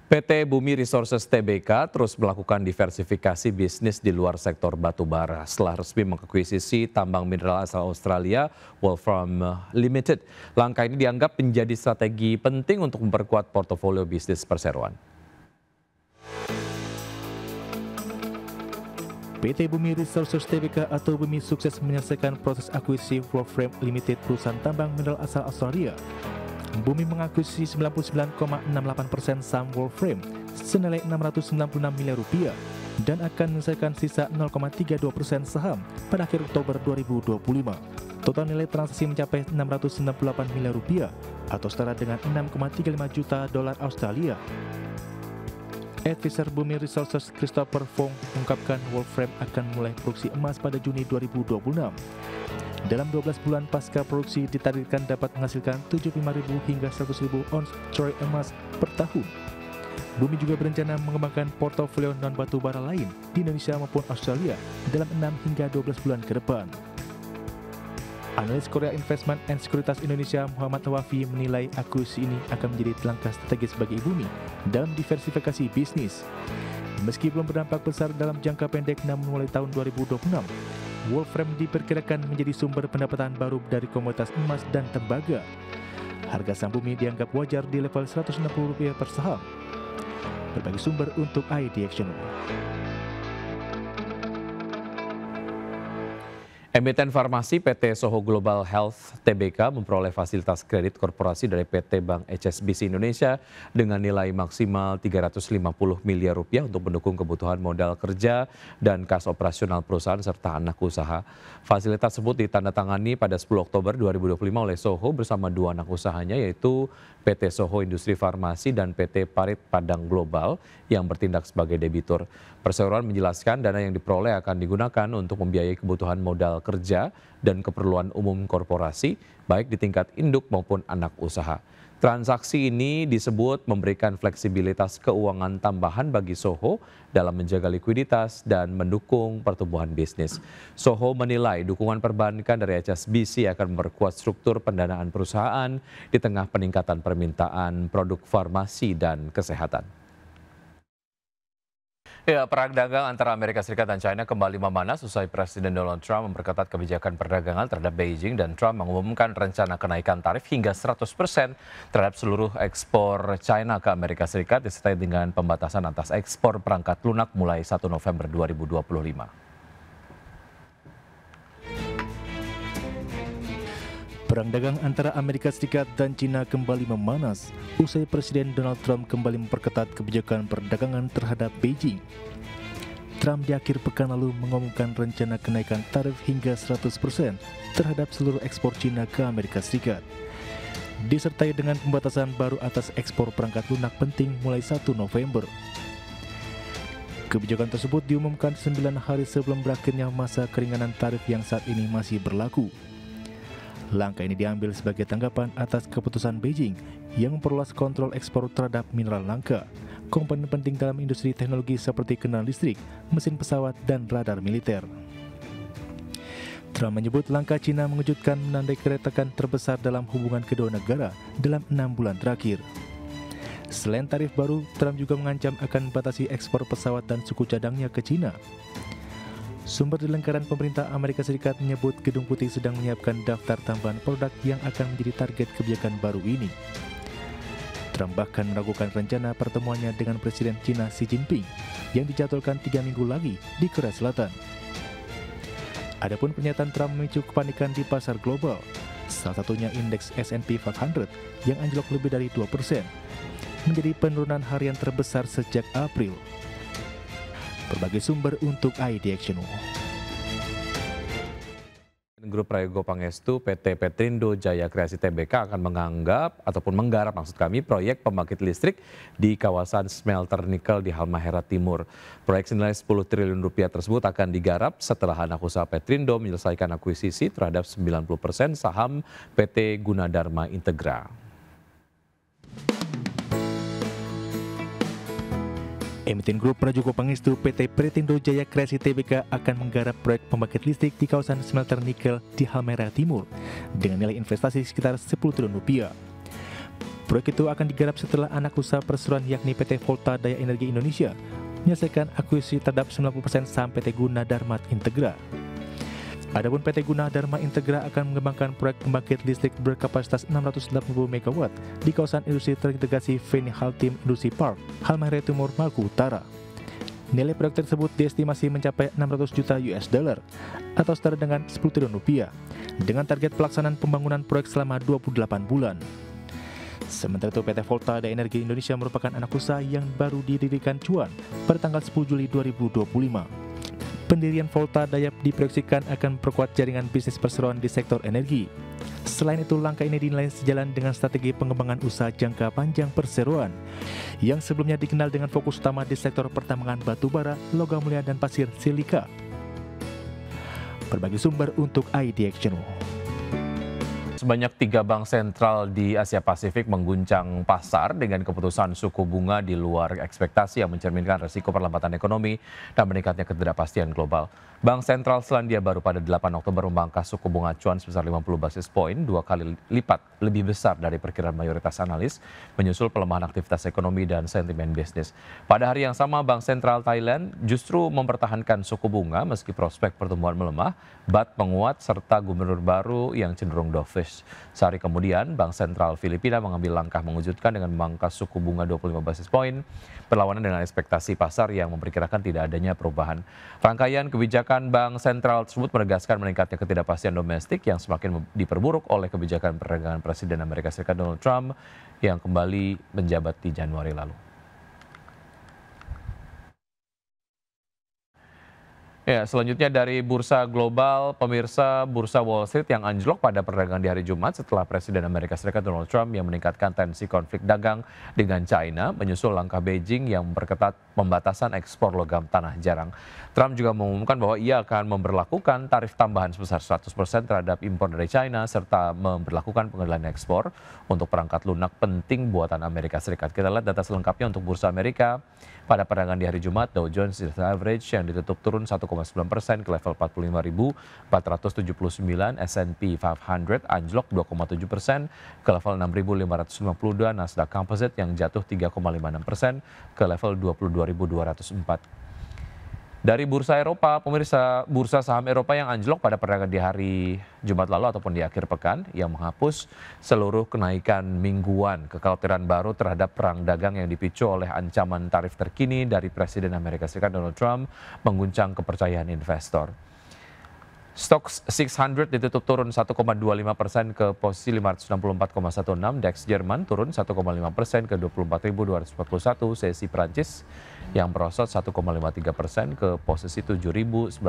PT Bumi Resources Tbk terus melakukan diversifikasi bisnis di luar sektor batubara setelah resmi mengakuisisi tambang mineral asal Australia Wolfram Limited. Langkah ini dianggap menjadi strategi penting untuk memperkuat portofolio bisnis perseroan. PT Bumi Resources Tbk atau Bumi sukses menyelesaikan proses akuisisi Wolfram Limited, perusahaan tambang mineral asal Australia. Bumi mengakuisisi 99,68% saham Wolfram senilai Rp696 miliar dan akan menyelesaikan sisa 0,32% saham pada akhir Oktober 2025. Total nilai transaksi mencapai Rp698 miliar atau setara dengan 6,35 juta dolar Australia. Advisor Bumi Resources Christopher Fong mengungkapkan Wolfram akan mulai produksi emas pada Juni 2026. Dalam 12 bulan pasca produksi ditargetkan dapat menghasilkan 75.000 hingga 100.000 ons troy emas per tahun. Bumi juga berencana mengembangkan portofolio non-batu bara lain di Indonesia maupun Australia dalam 6 hingga 12 bulan ke depan. Analis Korea Investment and Sekuritas Indonesia Muhammad Wafi menilai akuisisi ini akan menjadi langkah strategis bagi Bumi dalam diversifikasi bisnis. Meski belum berdampak besar dalam jangka pendek, namun mulai tahun 2026, Wolfram diperkirakan menjadi sumber pendapatan baru dari komoditas emas dan tembaga. Harga saham Bumi dianggap wajar di level Rp160 per saham. Berbagai sumber untuk ID Action. Emiten farmasi PT Soho Global Health Tbk memperoleh fasilitas kredit korporasi dari PT Bank HSBC Indonesia dengan nilai maksimal Rp350 miliar untuk mendukung kebutuhan modal kerja dan kas operasional perusahaan serta anak usaha. Fasilitas tersebut ditandatangani pada 10 Oktober 2025 oleh Soho bersama dua anak usahanya yaitu PT Soho Industri Farmasi dan PT Parit Padang Global yang bertindak sebagai debitur. Perseroan menjelaskan dana yang diperoleh akan digunakan untuk membiayai kebutuhan modal kerja dan keperluan umum korporasi, baik di tingkat induk maupun anak usaha. Transaksi ini disebut memberikan fleksibilitas keuangan tambahan bagi Soho dalam menjaga likuiditas dan mendukung pertumbuhan bisnis. Soho menilai dukungan perbankan dari HSBC akan memperkuat struktur pendanaan perusahaan di tengah peningkatan permintaan produk farmasi dan kesehatan. Ya, perang dagang antara Amerika Serikat dan China kembali memanas usai Presiden Donald Trump memperketat kebijakan perdagangan terhadap Beijing dan Trump mengumumkan rencana kenaikan tarif hingga 100% terhadap seluruh ekspor China ke Amerika Serikat disertai dengan pembatasan atas ekspor perangkat lunak mulai 1 November 2025. Perang dagang antara Amerika Serikat dan China kembali memanas usai Presiden Donald Trump kembali memperketat kebijakan perdagangan terhadap Beijing. Trump di akhir pekan lalu mengumumkan rencana kenaikan tarif hingga 100% terhadap seluruh ekspor China ke Amerika Serikat, disertai dengan pembatasan baru atas ekspor perangkat lunak penting mulai 1 November. Kebijakan tersebut diumumkan 9 hari sebelum berakhirnya masa keringanan tarif yang saat ini masih berlaku. Langkah ini diambil sebagai tanggapan atas keputusan Beijing yang memperluas kontrol ekspor terhadap mineral langka, komponen penting dalam industri teknologi seperti kendaraan listrik, mesin pesawat, dan radar militer. Trump menyebut langkah China mengejutkan menandai keretakan terbesar dalam hubungan kedua negara dalam 6 bulan terakhir. Selain tarif baru, Trump juga mengancam akan membatasi ekspor pesawat dan suku cadangnya ke China. Sumber di lingkaran pemerintah Amerika Serikat menyebut Gedung Putih sedang menyiapkan daftar tambahan produk yang akan menjadi target kebijakan baru ini. Trump bahkan meragukan rencana pertemuannya dengan Presiden China Xi Jinping yang dijadwalkan 3 minggu lagi di Korea Selatan. Adapun pernyataan Trump memicu kepanikan di pasar global, salah satunya indeks S&P 500 yang anjlok lebih dari 2%, menjadi penurunan harian terbesar sejak April. Berbagai sumber untuk ID Action. Grup Prayogo Pangestu PT Petrindo Jaya Kreasi Tbk akan menggarap proyek pembangkit listrik di kawasan smelter nikel di Halmahera Timur. Proyek senilai Rp10 triliun tersebut akan digarap setelah anak usaha Petrindo menyelesaikan akuisisi terhadap 90% saham PT Gunadarma Integra. Emiten Grup Prayogo Pangestu PT Petrindo Jaya Kreasi Tbk akan menggarap proyek pembangkit listrik di kawasan smelter nikel di Halmahera Timur dengan nilai investasi sekitar Rp10 triliun. Proyek itu akan digarap setelah anak usaha perseroan yakni PT Volta Daya Energi Indonesia menyelesaikan akuisisi terhadap 90% saham PT Gunadarma Integra. Adapun PT Gunadarma Integra akan mengembangkan proyek pembangkit listrik berkapasitas 680 MW di kawasan industri terintegrasi Veni Haltim Industri Park, Halmahera Timur, Maluku Utara. Nilai proyek tersebut diestimasi mencapai 600 juta US dollar atau setara dengan 10 triliun rupiah, dengan target pelaksanaan pembangunan proyek selama 28 bulan. Sementara itu, PT Volta Daya Energi Indonesia merupakan anak usaha yang baru didirikan cuan pada tanggal 10 Juli 2025. Pendirian Volta Daya diproyeksikan akan memperkuat jaringan bisnis perseroan di sektor energi. Selain itu, langkah ini dinilai sejalan dengan strategi pengembangan usaha jangka panjang perseroan yang sebelumnya dikenal dengan fokus utama di sektor pertambangan batu bara, logam mulia, dan pasir silika. Berbagai sumber untuk ID Action. Sebanyak 3 bank sentral di Asia Pasifik mengguncang pasar dengan keputusan suku bunga di luar ekspektasi yang mencerminkan risiko perlambatan ekonomi dan meningkatnya ketidakpastian global. Bank Sentral Selandia Baru pada 8 Oktober memangkas suku bunga acuan sebesar 50 basis poin, 2 kali lipat lebih besar dari perkiraan mayoritas analis, menyusul pelemahan aktivitas ekonomi dan sentimen bisnis. Pada hari yang sama, Bank Sentral Thailand justru mempertahankan suku bunga meski prospek pertumbuhan melemah, BAT menguat, serta gubernur baru yang cenderung dovish. Sehari kemudian, Bank Sentral Filipina mengambil langkah mengejutkan dengan memangkas suku bunga 25 basis poin, berlawanan dengan ekspektasi pasar yang memperkirakan tidak adanya perubahan. Rangkaian kebijakan Bank Sentral tersebut menegaskan meningkatnya ketidakpastian domestik yang semakin diperburuk oleh kebijakan perdagangan Presiden Amerika Serikat Donald Trump yang kembali menjabat di Januari lalu. Ya, selanjutnya dari bursa global, pemirsa, bursa Wall Street yang anjlok pada perdagangan di hari Jumat setelah Presiden Amerika Serikat Donald Trump yang meningkatkan tensi konflik dagang dengan China, menyusul langkah Beijing yang memperketat pembatasan ekspor logam tanah jarang. Trump juga mengumumkan bahwa ia akan memberlakukan tarif tambahan sebesar 100% terhadap impor dari China, serta memberlakukan pengendalian ekspor untuk perangkat lunak penting buatan Amerika Serikat. Kita lihat data selengkapnya untuk bursa Amerika. Pada perdagangan di hari Jumat, Dow Jones Industrial Average yang ditutup turun 1,9% ke level 45.479, S&P 500 anjlok 2,7% ke level 6.552, Nasdaq Composite yang jatuh 3,56% ke level 22.204. Dari bursa Eropa, pemirsa, bursa saham Eropa yang anjlok pada perdagangan di hari Jumat lalu ataupun di akhir pekan yang menghapus seluruh kenaikan mingguan. Kekhawatiran baru terhadap perang dagang yang dipicu oleh ancaman tarif terkini dari Presiden Amerika Serikat Donald Trump mengguncang kepercayaan investor. Stoxx 600 ditutup turun 1,25% ke posisi 564,16, DAX Jerman turun 1,5% ke 24.241, CSI Prancis yang merosot 1,53% ke posisi 7.918.